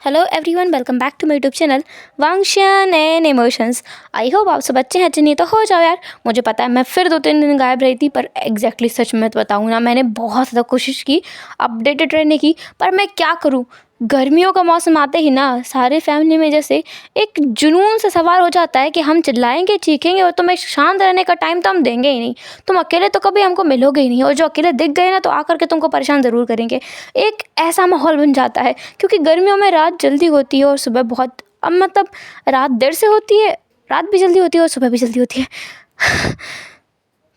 Hello everyone, welcome back to my YouTube channel वांगशियन and emotions. I hope आप सब अच्छे हैं। अच्छे नहीं तो हो जाओ यार। मुझे पता है मैं फिर 2-3 दिन गायब रही थी, पर एग्जैक्टली सच में तो बताऊँ ना, मैंने बहुत ज़्यादा कोशिश की अपडेटेड रहने की, पर मैं क्या करूँ। गर्मियों का मौसम आते ही ना सारे फैमिली में जैसे एक जुनून से सवार हो जाता है कि हम चिल्लाएंगे, चीखेंगे और तुम्हें शांत रहने का टाइम तो हम देंगे ही नहीं। तुम अकेले तो कभी हमको मिलोगे ही नहीं, और जो अकेले दिख गए ना तो आकर के तुमको परेशान ज़रूर करेंगे। एक ऐसा माहौल बन जाता है, क्योंकि गर्मियों में रात जल्दी होती है और सुबह बहुत, अब मतलब रात देर से होती है, रात भी जल्दी होती है और सुबह भी जल्दी होती है।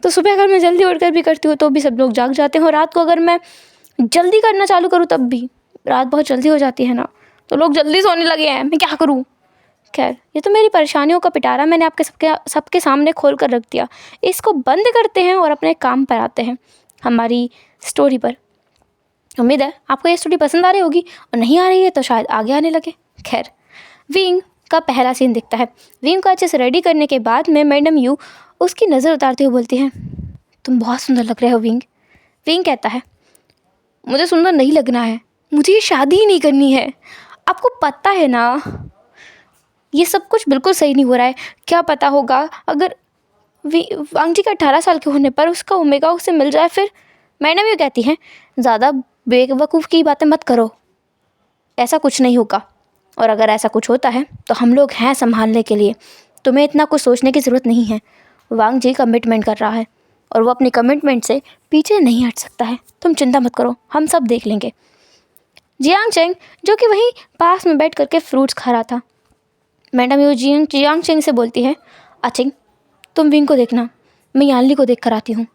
तो सुबह अगर मैं जल्दी उठकर भी करती हूँ तो भी सब लोग जाग जाते हैं, और रात को अगर मैं जल्दी करना चालू करूँ तब भी रात बहुत जल्दी हो जाती है ना, तो लोग जल्दी सोने लगे हैं। मैं क्या करूँ। खैर, ये तो मेरी परेशानियों का पिटारा मैंने आपके सबके सामने खोल कर रख दिया। इसको बंद करते हैं और अपने काम पर आते हैं, हमारी स्टोरी पर। उम्मीद है आपको ये स्टोरी पसंद आ रही होगी, और नहीं आ रही है तो शायद आगे आने लगे। खैर, विंग का पहला सीन दिखता है। विंग को अच्छे से रेडी करने के बाद में मैडम यू उसकी नज़र उतारते हुए बोलती हैं, तुम बहुत सुंदर लग रहे हो विंग। विंग कहता है, मुझे सुंदर नहीं लगना है, मुझे ये शादी ही नहीं करनी है। आपको पता है ना, ये सब कुछ बिल्कुल सही नहीं हो रहा है। क्या पता होगा अगर वांग जी का 18 साल के होने पर उसका ओमेगा उससे मिल जाए फिर। मैडम ये कहती हैं, ज़्यादा बेवकूफ़ की बातें मत करो, ऐसा कुछ नहीं होगा, और अगर ऐसा कुछ होता है तो हम लोग हैं संभालने के लिए, तुम्हें इतना कुछ सोचने की ज़रूरत नहीं है। वांग जी कमिटमेंट कर रहा है और वो अपनी कमिटमेंट से पीछे नहीं हट सकता है। तुम चिंता मत करो, हम सब देख लेंगे। जियांग चेंग, जो कि वहीं पास में बैठ करके फ्रूट्स खा रहा था, मैडम यू जियांग चेंग से बोलती है, अचिंग तुम विंग को देखना, मैं यानली को देख कर आती हूँ।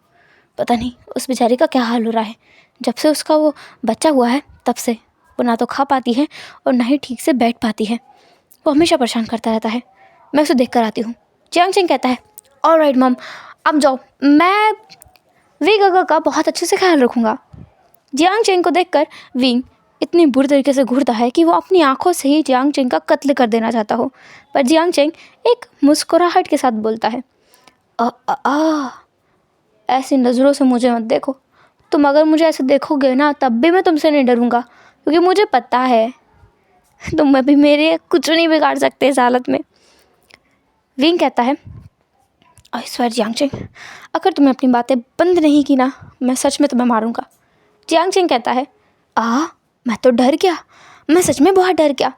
पता नहीं उस बेचारी का क्या हाल हो रहा है। जब से उसका वो बच्चा हुआ है तब से वो ना तो खा पाती है और ना ही ठीक से बैठ पाती है। वो हमेशा परेशान करता रहता है। मैं उसे देख कर आती हूँ। जियांग चेंग कहता है, ऑलराइट मम, अब जाओ, मैं विंग का बहुत अच्छे से ख्याल रखूँगा। जियांग चेंग को देखकर विंग इतनी बुरी तरीके से घूरता है कि वो अपनी आंखों से ही जियांग चेंग का कत्ल कर देना चाहता हो, पर जियांग चेंग एक मुस्कुराहट के साथ बोलता है, आ, आ, आ, ऐसी नज़रों से मुझे मत देखो। तुम अगर मुझे ऐसे देखोगे ना तब भी मैं तुमसे नहीं डरूंगा, क्योंकि मुझे पता है तुम अभी मेरे कुछ नहीं बिगाड़ सकते इस हालत में। विंग कहता है, आई स्वेयर जियांग चेंग, अगर तुमने अपनी बातें बंद नहीं की ना, मैं सच में तुम्हें मारूंगा। जियांग चेंग कहता है, मैं तो डर गया, मैं सच में बहुत डर गया।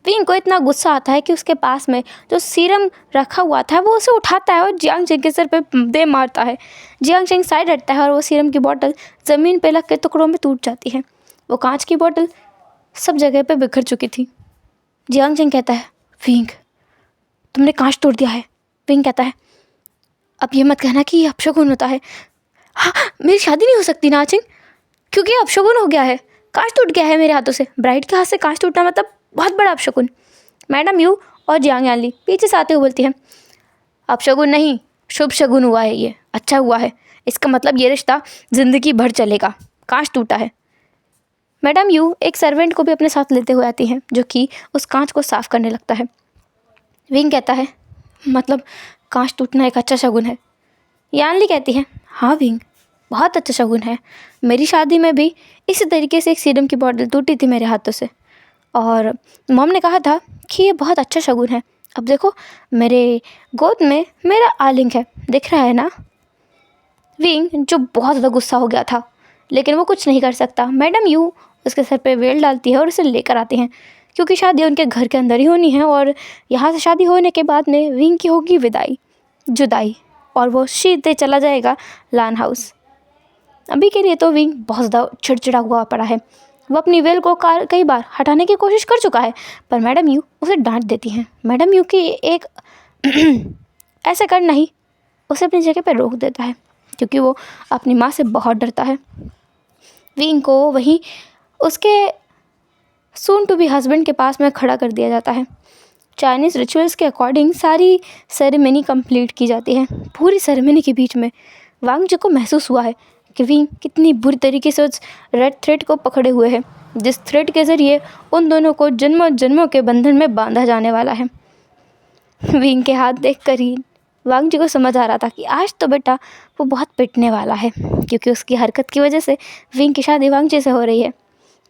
विंग को इतना गुस्सा आता है कि उसके पास में जो सीरम रखा हुआ था वो उसे उठाता है और जियांग चेंग के सर पे दे मारता है। जियांग चेंग साइड हटता है और वो सीरम की बोतल ज़मीन पे लग के टुकड़ों में टूट जाती है। वो कांच की बोतल सब जगह पे बिखर चुकी थी। जियांग चेंग कहता है, विंग तुमने कांच तोड़ दिया है। विंग कहता है, अब ये मत कहना कि ये अपशगुन होता है। हाँ, मेरी शादी नहीं हो सकती ना चिंग, क्योंकि ये अपशगुन हो गया है। कांच टूट गया है मेरे हाथों से। ब्राइड के हाथ से कांच टूटना मतलब बहुत बड़ा अपशगुन। मैडम यू और जियांग यानली पीछे से आते हुए बोलती हैं, अपशगुन नहीं, शुभ शगुन हुआ है, ये अच्छा हुआ है। इसका मतलब ये रिश्ता ज़िंदगी भर चलेगा। कांच टूटा है। मैडम यू एक सर्वेंट को भी अपने साथ लेते हुए आती हैं, जो कि उस कांच को साफ़ करने लगता है। विंग कहता है, मतलब कांच टूटना एक अच्छा शगुन है। यानली कहती है, हाँ विंग, बहुत अच्छा शगुन है। मेरी शादी में भी इसी तरीके से एक सीरम की बोतल टूटी थी मेरे हाथों से, और मॉम ने कहा था कि ये बहुत अच्छा शगुन है। अब देखो, मेरे गोद में मेरा आलिंग है, दिख रहा है ना। विंग, जो बहुत ज़्यादा गुस्सा हो गया था, लेकिन वो कुछ नहीं कर सकता। मैडम यू उसके सर पे वेल डालती है और उसे लेकर आती हैं, क्योंकि शादी उनके घर के अंदर ही होनी है, और यहाँ से शादी होने के बाद में विंग की होगी जुदाई, और वो सीधे चला जाएगा लान हाउस। अभी के लिए तो विंग बहुत ज़्यादा चिड़चिड़ा हुआ पड़ा है। वो अपनी वेल को कई बार हटाने की कोशिश कर चुका है, पर मैडम यू उसे डांट देती हैं। मैडम यू की एक ऐसे करना ही उसे अपनी जगह पर रोक देता है, क्योंकि वो अपनी माँ से बहुत डरता है। विंग को वहीं उसके सून टू बी हस्बैंड के पास में खड़ा कर दिया जाता है। चाइनीज़ रिचुअल्स के अकॉर्डिंग सारी सेरेमनी कंप्लीट की जाती है। पूरी सेरेमनी के बीच में वांग जी को महसूस हुआ है कि विंग कितनी बुरी तरीके से उस रेड थ्रेड को पकड़े हुए है, जिस थ्रेड के ज़रिए उन दोनों को जन्मों जन्मों के बंधन में बांधा जाने वाला है। विंग के हाथ देखकर ही वांग जी को समझ आ रहा था कि आज तो बेटा वो बहुत पिटने वाला है, क्योंकि उसकी हरकत की वजह से विंग की शादी वांग जी से हो रही है।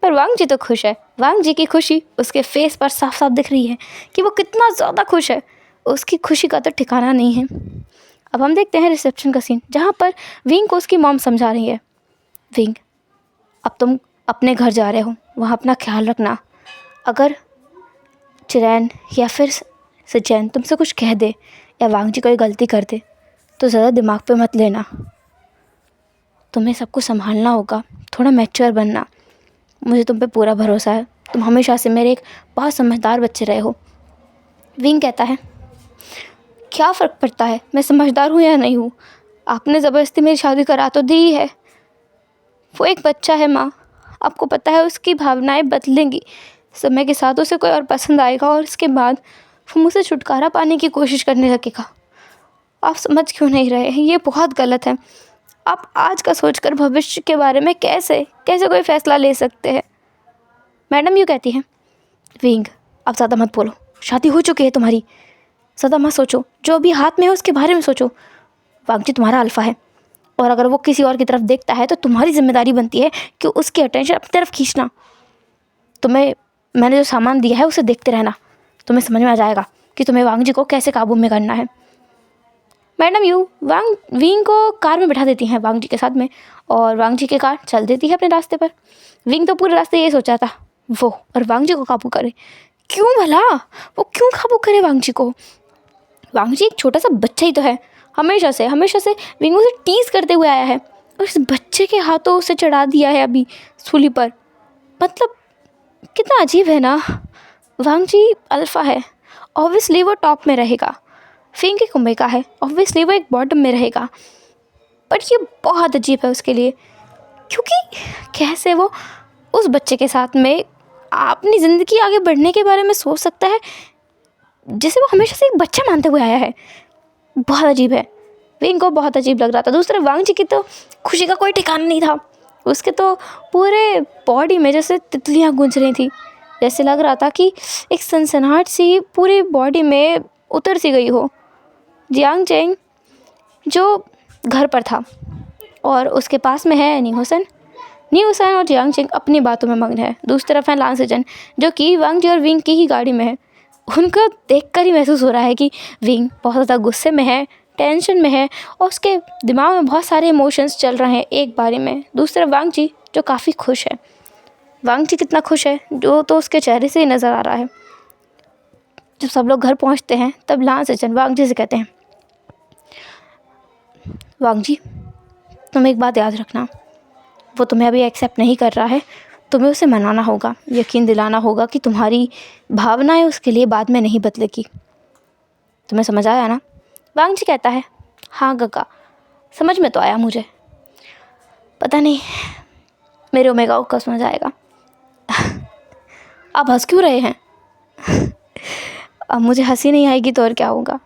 पर वांग जी तो खुश है। वांग जी की खुशी उसके फेस पर साफ साफ दिख रही है कि वो कितना ज़्यादा खुश है। उसकी खुशी का तो ठिकाना नहीं है। अब हम देखते हैं रिसेप्शन का सीन, जहाँ पर विंग को उसकी मॉम समझा रही है, विंग अब तुम अपने घर जा रहे हो, वहाँ अपना ख्याल रखना। अगर चिरैन या फिर सचैन तुमसे कुछ कह दे या वांग जी कोई गलती कर दे तो ज़्यादा दिमाग पे मत लेना। तुम्हें सब कुछ संभालना होगा, थोड़ा मैच्योर बनना। मुझे तुम पे पूरा भरोसा है, तुम हमेशा से मेरे एक बहुत समझदार बच्चे रहे हो। विंग कहता है, क्या फ़र्क पड़ता है मैं समझदार हूँ या नहीं हूँ, आपने ज़बरदस्ती मेरी शादी करा तो दी है। वो एक बच्चा है माँ, आपको पता है उसकी भावनाएं बदलेंगी, समय के साथ उसे कोई और पसंद आएगा और इसके बाद वो मुझसे छुटकारा पाने की कोशिश करने लगेगा। आप समझ क्यों नहीं रहे हैं, ये बहुत गलत है। आप आज का सोचकर भविष्य के बारे में कैसे कैसे कोई फ़ैसला ले सकते हैं। मैडम यूँ कहती है, विंग आप ज़्यादा मत बोलो, शादी हो चुकी है तुम्हारी, ज़्यादा मत सोचो, जो अभी हाथ में है उसके बारे में सोचो। वांग जी तुम्हारा अल्फ़ा है और अगर वो किसी और की तरफ देखता है तो तुम्हारी जिम्मेदारी बनती है कि उसकी अटेंशन अपनी तरफ खींचना। तुम्हें मैंने जो सामान दिया है उसे देखते रहना, तुम्हें समझ में आ जाएगा कि तुम्हें वांग जी को कैसे काबू में करना है। मैडम यू विंग को कार में बिठा देती हैं वांग जी के साथ में, और वांग जी की कार चल देती है अपने रास्ते पर। विंग तो पूरे रास्ते ये सोचा था वो और वांग जी को काबू करे। क्यों भला, वो क्यों काबू करे वांग जी को? वांग जी एक छोटा सा बच्चा ही तो है, हमेशा से विंग उसे टीज करते हुए आया है और इस बच्चे के हाथों उसे चढ़ा दिया है अभी सूली पर। मतलब कितना अजीब है ना। वांग जी अल्फ़ा है, ऑब्वियसली वो टॉप में रहेगा। विंग एक ओमेगा है, ऑब्वियसली वो एक बॉटम में रहेगा। बट ये बहुत अजीब है उसके लिए, क्योंकि कैसे वो उस बच्चे के साथ में अपनी ज़िंदगी आगे बढ़ने के बारे में सोच सकता है जिसे वो हमेशा से एक बच्चा मानते हुए आया है। बहुत अजीब है, विंग को बहुत अजीब लग रहा था। दूसरे वांग जी की तो खुशी का कोई ठिकाना नहीं था, उसके तो पूरे बॉडी में जैसे तितलियाँ गूंज रही थी, जैसे लग रहा था कि एक सनसनाहट सी पूरी बॉडी में उतर सी गई हो। जियांग चेंग जो घर पर था और उसके पास में है नी हुसैन और जियांग चेंग अपनी बातों में मग्न है। दूसरी तरफ है लान सेजन जो कि वांग जी और विंग की ही गाड़ी में है। उनको देखकर ही महसूस हो रहा है कि विंग बहुत ज़्यादा गुस्से में है, टेंशन में है और उसके दिमाग में बहुत सारे इमोशंस चल रहे हैं एक बारी में। दूसरा वांग जी जो काफ़ी खुश है। वांग जी कितना खुश है जो तो उसके चेहरे से ही नज़र आ रहा है। जब सब लोग घर पहुंचते हैं तब लान सेजन वांग जी से कहते हैं, वांग जी तुम एक बात याद रखना, वो तुम्हें अभी एक्सेप्ट नहीं कर रहा है, तुम्हें उसे मनाना होगा, यकीन दिलाना होगा कि तुम्हारी भावनाएं उसके लिए बाद में नहीं बदलेगी। तुम्हें समझ आया ना? वांग जी कहता है, हाँ गगा, समझ में तो आया मुझे, पता नहीं मेरे ओमेगा को कब समझ आएगा। आप हंस क्यों रहे हैं? अब मुझे हंसी नहीं आएगी तो और क्या होगा।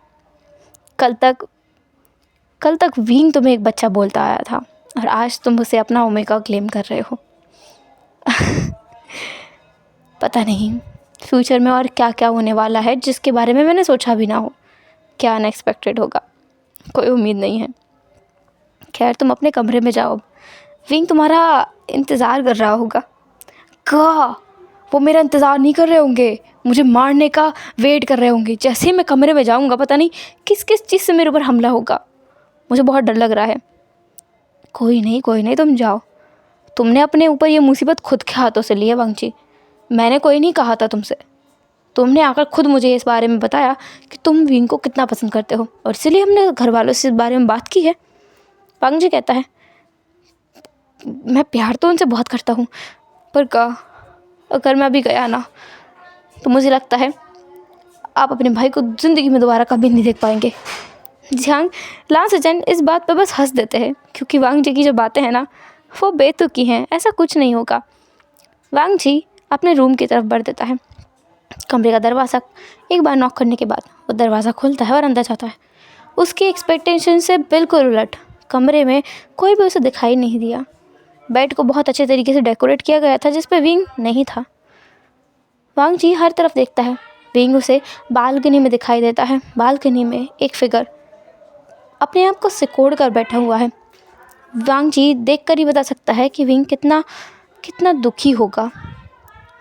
कल तक विंग तुम्हें एक बच्चा बोलता आया था और आज तुम उसे अपना ओमेगा क्लेम कर रहे हो। पता नहीं फ्यूचर में और क्या क्या होने वाला है जिसके बारे में मैंने सोचा भी ना हो। क्या अनएक्सपेक्टेड होगा, कोई उम्मीद नहीं है। खैर तुम अपने कमरे में जाओ, विंग तुम्हारा इंतज़ार कर रहा होगा। क्या वो मेरा इंतज़ार नहीं कर रहे होंगे, मुझे मारने का वेट कर रहे होंगे। जैसे ही मैं कमरे में जाऊंगा पता नहीं किस किस चीज़ से मेरे ऊपर हमला होगा, मुझे बहुत डर लग रहा है। कोई नहीं तुम जाओ, तुमने अपने ऊपर ये मुसीबत खुद के हाथों से ली है वांग जी, मैंने कोई नहीं कहा था तुमसे। तुमने आकर खुद मुझे इस बारे में बताया कि तुम विंग को कितना पसंद करते हो और इसीलिए हमने घर वालों से इस बारे में बात की है। वांग जी कहता है, मैं प्यार तो उनसे बहुत करता हूँ, पर अगर मैं अभी गया ना तो मुझे लगता है आप अपने भाई को ज़िंदगी में दोबारा कभी नहीं देख पाएंगे। जियांग लान सेजन इस बात पर बस हंस देते हैं क्योंकि वांग जी की जो बातें हैं ना वो बेतुकी हैं, ऐसा कुछ नहीं होगा। वांग जी अपने रूम की तरफ बढ़ देता है। कमरे का दरवाज़ा एक बार नॉक करने के बाद वो दरवाज़ा खुलता है और अंदर जाता है। उसकी एक्सपेक्टेशन से बिल्कुल उलट, कमरे में कोई भी उसे दिखाई नहीं दिया। बेड को बहुत अच्छे तरीके से डेकोरेट किया गया था जिस पर विंग नहीं था। वांग जी हर तरफ देखता है, विंग उसे बालकनी में दिखाई देता है। बालकनी में एक फिगर अपने आप को सिकोड़ कर बैठा हुआ है। वांग जी देख कर ही बता सकता है कि विंग कितना कितना दुखी होगा।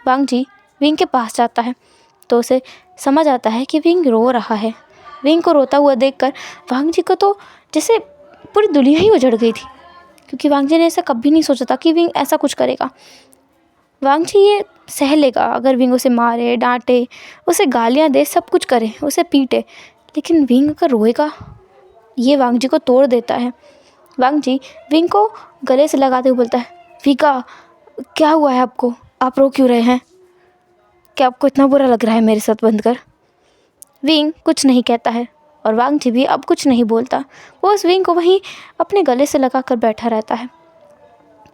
वांग जी विंग के पास जाता है तो उसे समझ आता है कि विंग रो रहा है। विंग को रोता हुआ देखकर वांग जी को तो जैसे पूरी दुनिया ही उजड़ गई थी, क्योंकि वांग जी ने ऐसा कभी नहीं सोचा था कि विंग ऐसा कुछ करेगा। वांग जी ये सह लेगा अगर विंग उसे मारे, डांटे, उसे गालियाँ दे, सब कुछ करे, उसे पीटे, लेकिन विंग अगर रोएगा, ये वांग जी को तोड़ देता है। वांग जी विंग को गले से लगाते हुए बोलता है, विका क्या हुआ है आपको, आप रो क्यों रहे हैं, क्या आपको इतना बुरा लग रहा है मेरे साथ बंद कर। विंग कुछ नहीं कहता है और वांग जी भी अब कुछ नहीं बोलता। वो उस विंग को वहीं अपने गले से लगा कर बैठा रहता है।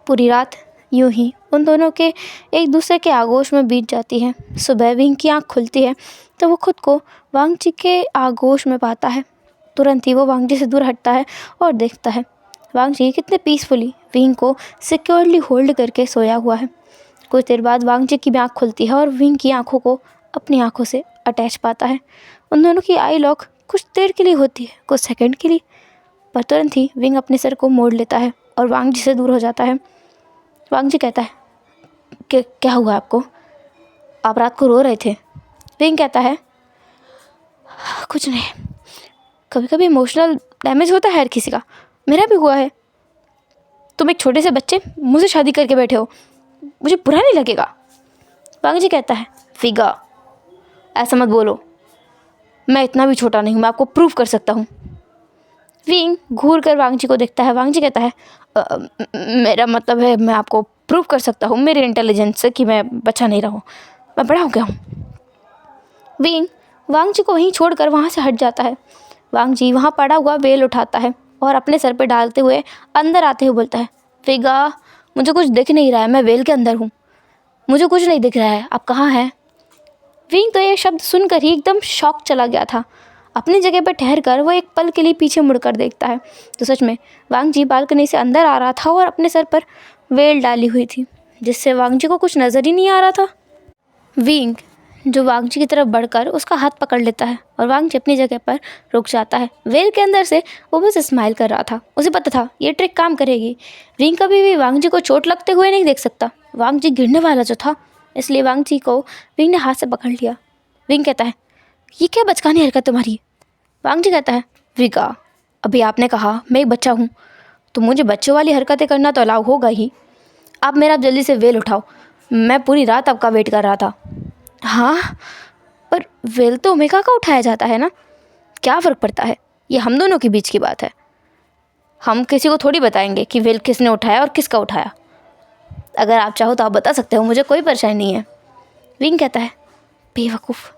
पूरी रात यूं ही उन दोनों के एक दूसरे के आगोश में बीत जाती है। सुबह विंग की आंख खुलती है तो वो खुद को वांग जी के आगोश में पाता है। तुरंत ही वो वांग जी से दूर हटता है और देखता है वांग जी कितने पीसफुली विंग को सिक्योरली होल्ड करके सोया हुआ है। कुछ देर बाद वांग जी की भी आँख खुलती है और विंग की आंखों को अपनी आंखों से अटैच पाता है। उन दोनों की आई लॉक कुछ देर के लिए होती है, कुछ सेकंड के लिए, पर तुरंत ही विंग अपने सर को मोड़ लेता है और वांग जी से दूर हो जाता है। वांग जी कहता है कि क्या हुआ आपको, आप रात को रो रहे थे। विंग कहता है कुछ नहीं, कभी कभी इमोशनल डैमेज होता है हर किसी का, मेरा भी हुआ है। तुम एक छोटे से बच्चे मुझसे शादी करके बैठे हो, मुझे बुरा नहीं लगेगा। वांग जी कहता है विगा ऐसा मत बोलो, मैं इतना भी छोटा नहीं हूँ, मैं आपको प्रूव कर सकता हूँ। विंग घूर कर वांग जी को देखता है। वांग जी कहता है मेरा मतलब है मैं आपको प्रूव कर सकता हूँ मेरे इंटेलिजेंस से कि मैं बच्चा नहीं रहा हूँ, मैं बड़ा हो गया हूँ। विंग वांग जी को वहीं छोड़कर वहाँ से हट जाता है। वांग जी वहाँ पड़ा हुआ बेल उठाता है और अपने सर पे डालते हुए अंदर आते हुए बोलता है विगा मुझे कुछ दिख नहीं रहा है, मैं वेल के अंदर हूँ, मुझे कुछ नहीं दिख रहा है, आप कहाँ हैं। विंग तो ये शब्द सुनकर ही एकदम शॉक चला गया था। अपनी जगह पर ठहर कर वो एक पल के लिए पीछे मुड़कर देखता है तो सच में वांग जी बालकनी से अंदर आ रहा था और अपने सर पर वेल डाली हुई थी, जिससे वांग जी को कुछ नज़र ही नहीं आ रहा था। विंग जो वांग जी की तरफ बढ़कर उसका हाथ पकड़ लेता है और वांग जी अपनी जगह पर रुक जाता है। वेल के अंदर से वो बस स्माइल कर रहा था, उसे पता था ये ट्रिक काम करेगी। विंग कभी भी वांग जी को चोट लगते हुए नहीं देख सकता। वांग जी गिरने वाला जो था, इसलिए वांग जी को विंग ने हाथ से पकड़ लिया। विंग कहता है ये क्या बचकानी हरकत तुम्हारी। वांग जी कहता है विगा अभी आपने कहा मैं एक बच्चा हूँ तो मुझे बच्चों वाली हरकतें करना तो अलाउ होगा ही। आप मेरा जल्दी से वेल उठाओ, मैं पूरी रात आपका वेट कर रहा था। हाँ पर वेल तो ओमेगा का उठाया जाता है ना, क्या फ़र्क पड़ता है, ये हम दोनों के बीच की बात है, हम किसी को थोड़ी बताएंगे कि वेल किसने उठाया और किसका उठाया। अगर आप चाहो तो आप बता सकते हो, मुझे कोई परेशानी नहीं है। विंग कहता है बेवकूफ़,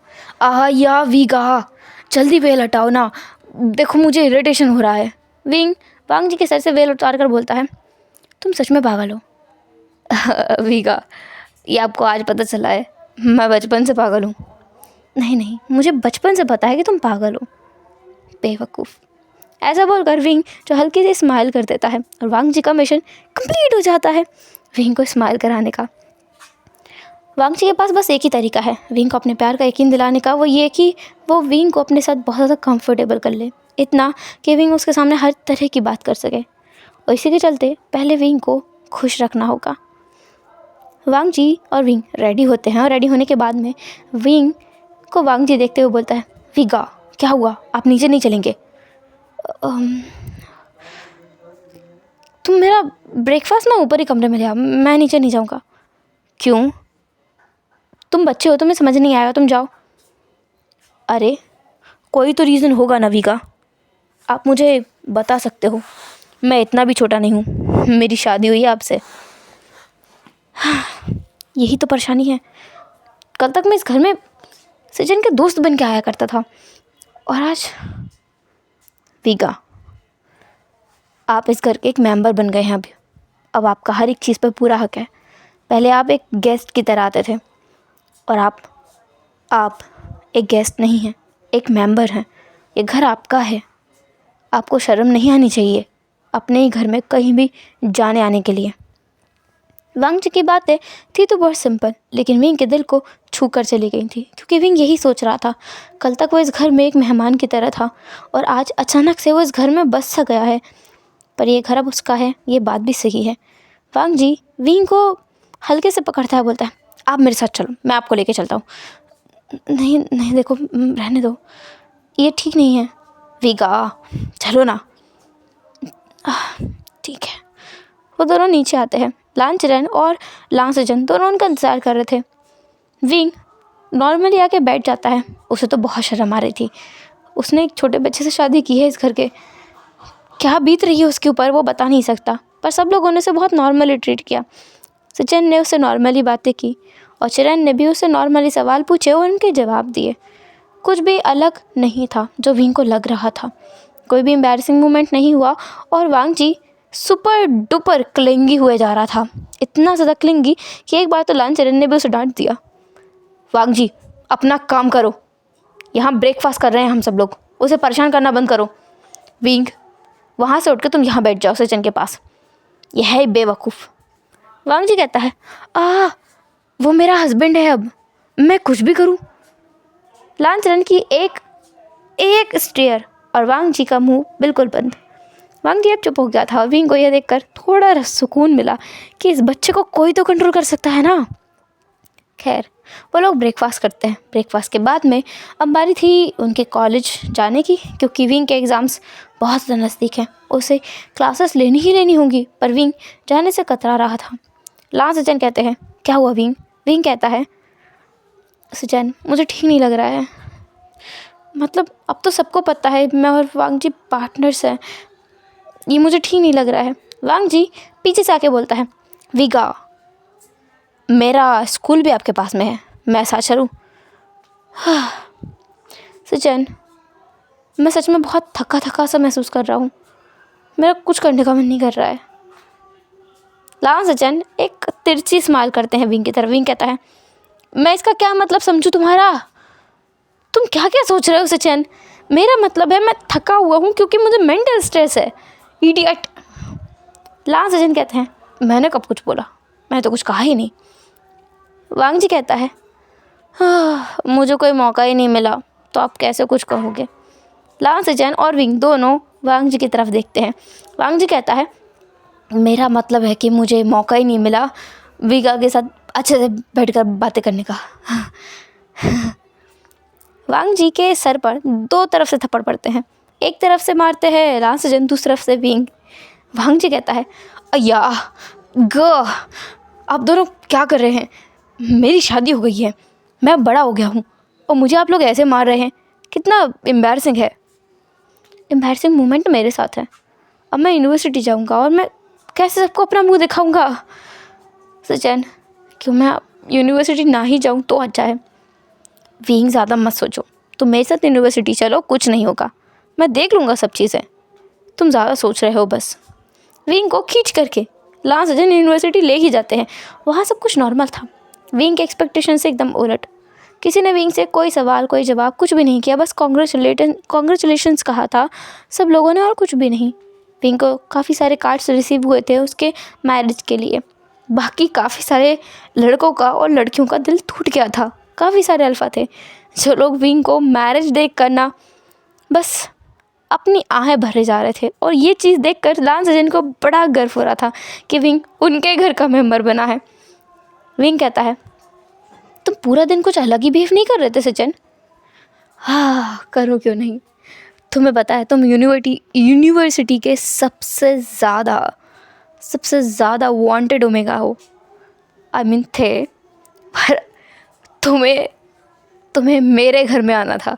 या वीगा जल्दी वेल हटाओ ना, देखो मुझे इरिटेशन हो रहा है। विंग वांग जी के सर से वेल उतार कर बोलता है तुम सच में पागल हो। वीगा ये आपको आज पता चला है, मैं बचपन से पागल हूँ। नहीं नहीं मुझे बचपन से पता है कि तुम पागल हो, बेवकूफ़। ऐसा बोलकर विंग जो हल्की सी स्माइल कर देता है और वांग जी का मिशन कंप्लीट हो जाता है विंग को स्माइल कराने का। वांग जी के पास बस एक ही तरीका है विंग को अपने प्यार का यकीन दिलाने का, वो ये कि वो विंग को अपने साथ बहुत ज़्यादा कंफर्टेबल कर ले, इतना कि विंग उसके सामने हर तरह की बात कर सके। और इसी के चलते पहले विंग को खुश रखना होगा। वांग जी और विंग रेडी होते हैं और रेडी होने के बाद में विंग को वांग जी देखते हुए बोलता है विगा क्या हुआ, आप नीचे नहीं चलेंगे। तुम मेरा ब्रेकफास्ट ना ऊपर ही कमरे में ले आओ, मैं नीचे नहीं जाऊँगा। क्यों, तुम बच्चे हो, तुम्हें समझ नहीं आएगा, तुम जाओ। अरे कोई तो रीज़न होगा ना विगा, आप मुझे बता सकते हो, मैं इतना भी छोटा नहीं हूँ, मेरी शादी हुई है आपसे। यही तो परेशानी है, कल तक मैं इस घर में सचिन के दोस्त बन के आया करता था और आज विगा आप इस घर के एक मेंबर बन गए हैं। अब आपका हर एक चीज़ पर पूरा हक है। पहले आप एक गेस्ट की तरह आते थे और आप एक गेस्ट नहीं हैं, एक मेंबर हैं। ये घर आपका है, आपको शर्म नहीं आनी चाहिए अपने ही घर में कहीं भी जाने आने के लिए। वांग जी की बातें थी तो बहुत सिंपल, लेकिन विंग के दिल को छू कर चली गई थी, क्योंकि विंग यही सोच रहा था। कल तक वो इस घर में एक मेहमान की तरह था और आज अचानक से वो इस घर में बस सा गया है, पर ये घर अब उसका है, ये बात भी सही है। वांग जी विंग को हल्के से पकड़ता है, बोलता है आप मेरे साथ चलो, मैं आपको लेके चलता हूँ। नहीं नहीं देखो, रहने दो, ये ठीक नहीं है। विगा चलो ना। ठीक है। वो दोनों नीचे आते हैं। लांचरेन और लांसजन दोनों उनका इंतज़ार कर रहे थे। विंग नॉर्मली आके बैठ जाता है। उसे तो बहुत शर्म आ रही थी, उसने एक छोटे बच्चे से शादी की है इस घर के। क्या बीत रही है उसके ऊपर वो बता नहीं सकता, पर सब लोगों ने उसे बहुत नॉर्मली ट्रीट किया। सचिन ने उससे नॉर्मली बातें की और चिरन ने भी उससे नॉर्मली सवाल पूछे और उनके जवाब दिए। कुछ भी अलग नहीं था जो विंग को लग रहा था। कोई भी एम्बैरसिंग मोमेंट नहीं हुआ और वांग जी सुपर डुपर क्लिंगी हुए जा रहा था। इतना ज़्यादा क्लिंगी कि एक बार तो लांचरेन ने भी उसे डांट दिया। वांग जी अपना काम करो, यहाँ ब्रेकफास्ट कर रहे हैं हम सब लोग, उसे परेशान करना बंद करो। विंग वहाँ से उठ के तुम यहाँ बैठ जाओ सचिन के पास, यह है बेवकूफ़। वांग जी कहता है वो मेरा हस्बैंड है, अब मैं कुछ भी करूँ। लांचरेन की एक स्टेयर और वांग जी का मुंह बिल्कुल बंद। वांग जी अब चुप हो गया था और विंग को यह देखकर थोड़ा सुकून मिला कि इस बच्चे को कोई तो कंट्रोल कर सकता है ना। खैर वो लोग ब्रेकफास्ट करते हैं। ब्रेकफास्ट के बाद में अब बारी थी उनके कॉलेज जाने की, क्योंकि विंग के एग्ज़ाम्स बहुत ज़्यादा नज़दीक हैं, उसे क्लासेस लेनी ही लेनी होंगी। पर विंग जाने से कतरा रहा था। लांसजन कहते हैं क्या हुआ विंग? विंग कहता है सचिन मुझे ठीक नहीं लग रहा है, मतलब अब तो सबको पता है मैं और वांग जी पार्टनर्स हैं, ये मुझे ठीक नहीं लग रहा है। वांग जी पीछे से आके बोलता है विगा मेरा स्कूल भी आपके पास में है, मैं साथ चलूँ? सचिन मैं सच में बहुत थका थका सा महसूस कर रहा हूँ, मेरा कुछ करने का मन नहीं कर रहा है। लांसजन एक तिरछी स्माइल करते हैं विंग की तरफ। विंग कहता है मैं इसका क्या मतलब समझूं तुम्हारा? तुम क्या क्या सोच रहे हो सचिन? मेरा मतलब है मैं थका हुआ हूँ क्योंकि मुझे मेंटल स्ट्रेस है, इडियट। लांसजन कहते हैं मैंने कब कुछ बोला, मैंने तो कुछ कहा ही नहीं। वांग जी कहता है मुझे कोई मौका ही नहीं मिला तो आप कैसे कुछ कहोगे? लांसजन और विंग दोनों वांग जी की तरफ देखते हैं। वांग जी कहता है मेरा मतलब है कि मुझे मौका ही नहीं मिला विगा के साथ अच्छे से बैठकर बातें करने का। वांग जी के सर पर दो तरफ से थप्पड़ पड़ते हैं। एक तरफ से मारते हैं लांसजन, दूसरी तरफ से विंग। वांग जी कहता है अय्या आप दोनों क्या कर रहे हैं? मेरी शादी हो गई है, मैं बड़ा हो गया हूँ और मुझे आप लोग ऐसे मार रहे हैं, कितना एम्बैरसिंग है। एम्बैरसिंग मोमेंट मेरे साथ है। अब मैं यूनिवर्सिटी जाऊँगा और मैं कैसे सबको अपना मुंह दिखाऊंगा? सचिन क्यों मैं यूनिवर्सिटी ना ही जाऊँ तो अच्छा है। विंग ज़्यादा मत सोचो, तुम मेरे साथ यूनिवर्सिटी चलो, कुछ नहीं होगा, मैं देख लूँगा सब चीज़ें, तुम ज़्यादा सोच रहे हो बस। विंग को खींच करके लांसजन यूनिवर्सिटी ले ही जाते हैं। वहाँ सब कुछ नॉर्मल था, विंग के एक्सपेक्टेशन से एकदम उलट। किसी ने विंग से कोई सवाल कोई जवाब कुछ भी नहीं किया, बस कॉन्ग्रेचुलेशंस कहा था सब लोगों ने और कुछ भी नहीं। विंग को काफ़ी सारे कार्ड्स रिसीव हुए थे उसके मैरिज के लिए। बाकी काफ़ी सारे लड़कों का और लड़कियों का दिल टूट गया था। काफ़ी सारे अल्फा थे जो लोग विंग को मैरिज देख करना बस अपनी आहें भरे जा रहे थे, और ये चीज़ देखकर लांसजन को बड़ा गर्व हो रहा था कि विंग उनके घर का मेंबर बना है। विंग कहता है तुम पूरा दिन कुछ अलग ही बिहेव नहीं कर रहे थे सचिन? करो क्यों नहीं, तुम्हें पता है तुम यूनिवर्सिटी के सबसे ज़्यादा वांटेड ओमेगा हो। आई मीन थे, पर तुम्हें मेरे घर में आना था।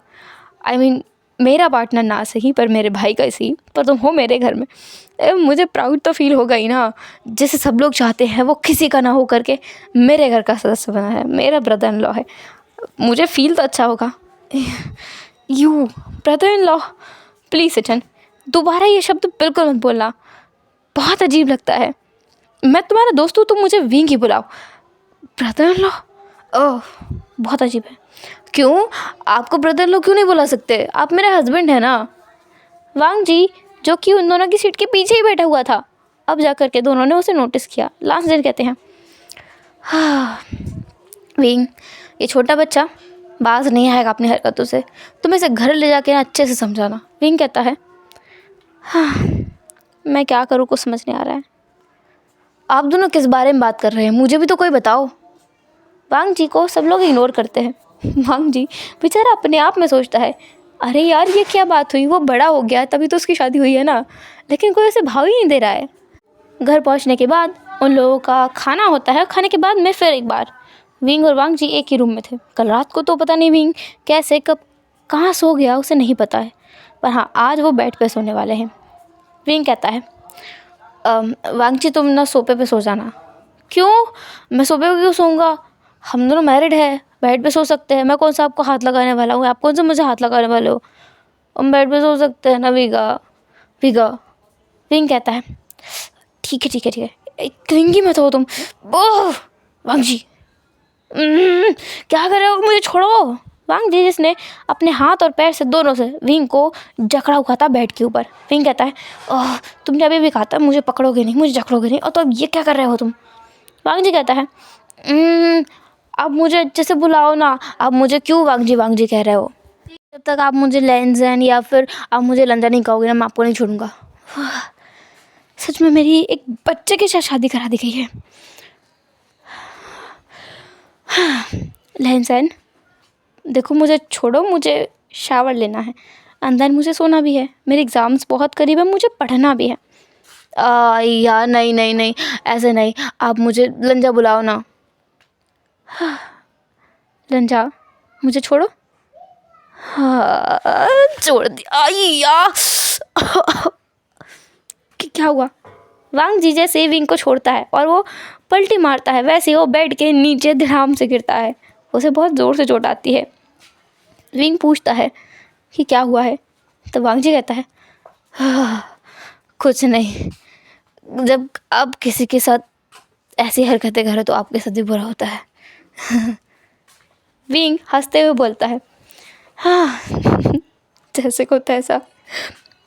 आई मीन मेरा पार्टनर ना सही पर मेरे भाई का सही, पर तुम हो मेरे घर में। मुझे प्राउड तो फील होगा ही ना, जैसे सब लोग चाहते हैं वो किसी का ना हो करके मेरे घर का सदस्य बना है, मेरा ब्रदर इन लॉ है, मुझे फील तो अच्छा होगा। You brother in law, please Sachin दोबारा ये शब्द बिल्कुल मत बोलना, बहुत अजीब लगता है। मैं तुम्हारा दोस्त हूँ, तुम मुझे विंग ही बुलाओ, ब्रदर इन लॉ ओह बहुत अजीब है। क्यों, आपको ब्रदर इन लॉ क्यों नहीं बुला सकते? आप मेरे हस्बैंड है ना। वांग जी जो कि उन दोनों की सीट के पीछे ही बैठा हुआ था, अब जा कर के दोनों ने उसे नोटिस किया। लांसजन कहते हैं विंग ये छोटा बच्चा बाज नहीं आएगा अपनी हरकतों से, तुम इसे घर ले जाके ना अच्छे से समझाना। विंग कहता है मैं क्या करूँ, कुछ समझ नहीं आ रहा है। आप दोनों किस बारे में बात कर रहे हैं, मुझे भी तो कोई बताओ। वांग जी को सब लोग इग्नोर करते हैं। वांग जी बेचारा अपने आप में सोचता है, अरे यार ये क्या बात हुई, वो बड़ा हो गया तभी तो उसकी शादी हुई है ना, लेकिन कोई उसे भाव ही नहीं दे रहा है। घर पहुंचने के बाद उन लोगों का खाना होता है। खाने के बाद में फिर एक बार विंग और वांग जी एक ही रूम में थे। कल रात को तो पता नहीं विंग कैसे कब कहाँ सो गया उसे नहीं पता है, पर हाँ आज वो बेड पे सोने वाले हैं। विंग कहता है, वांग जी तुम ना सोफे पे सो जाना। क्यों, मैं सोफे पे क्यों सोऊंगा, हम दोनों मैरिड है, बेड पे सो सकते हैं। मैं कौन सा आपको हाथ लगाने वाला हूँ, आप कौन सा मुझे हाथ लगाने वाले हो, हम बेड पे सो सकते हैं ना विगा विगा। विंग कहता है, ठीक है ठीक है ठीक है, क्रिंगी मत हो तुम। ओह वांग जी क्या कर रहे हो, मुझे छोड़ो। वांग जी जिसने अपने हाथ और पैर से दोनों से विंग को जकड़ा हुआ था बेड के ऊपर। विंग कहता है, ओह तुमने अभी भी कहा था मुझे पकड़ोगे नहीं, मुझे जकड़ोगे नहीं, और तो अब ये क्या कर रहे हो तुम। वांग जी कहता है, आप मुझे अच्छे से बुलाओ ना, आप मुझे क्यों वांग जी कह रहे हो। जब तक आप मुझे लेंजन या फिर आप मुझे लंजा नहीं कहोगे ना, मैं आपको नहीं छोड़ूंगा। सच में मेरी एक बच्चे के साथ शादी करा दी गई है। लेंजन देखो मुझे छोड़ो, मुझे शावर लेना है, अंदर मुझे सोना भी है, मेरे एग्ज़ाम्स बहुत करीब है, मुझे पढ़ना भी है। यार नहीं नहीं नहीं ऐसे नहीं, आप मुझे लंजा बुलाओ ना। लंजा मुझे छोड़ो। हाँ छोड़ दिया। यार क्या हुआ। वांग जी जैसे विंग को छोड़ता है और वो पलटी मारता है, वैसे वो बेड के नीचे धड़ाम से गिरता है, उसे बहुत ज़ोर से चोट आती है। विंग पूछता है कि क्या हुआ है, तो वांग जी कहता है, कुछ नहीं, जब आप किसी के साथ ऐसी हरकतें करो तो आपके साथ भी बुरा होता है। विंग हंसते हुए बोलता है, हाँ जैसे को तैसा,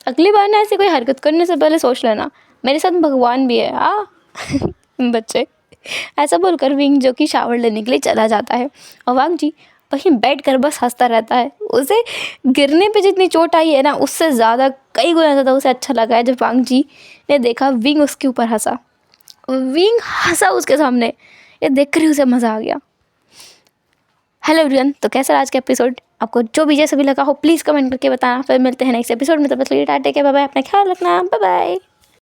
अगली बार ना ऐसी कोई हरकत करने से पहले सोच लेना, मेरे साथ भगवान भी है। हाँ बच्चे। ऐसा बोलकर विंग जो कि शावर लेने के लिए चला जाता है और वांग जी वहीं बैठ कर बस हंसता रहता है। उसे गिरने पे जितनी चोट आई है ना, उससे ज़्यादा कई गुना ज़्यादा उसे अच्छा लगा है जब वांग जी ने देखा विंग उसके ऊपर हंसा। विंग हंसा उसके सामने, ये देख कर ही उसे मज़ा आ गया। हेलो एवरीवन, तो कैसा आज का एपिसोड आपको जो भी जैसा भी लगा हो प्लीज़ कमेंट करके बताना। फिर मिलते हैं नेक्स्ट एपिसोड में, तब तक के लिए टाटा, बाय बाय, अपना ख्याल रखना, बाय बाय।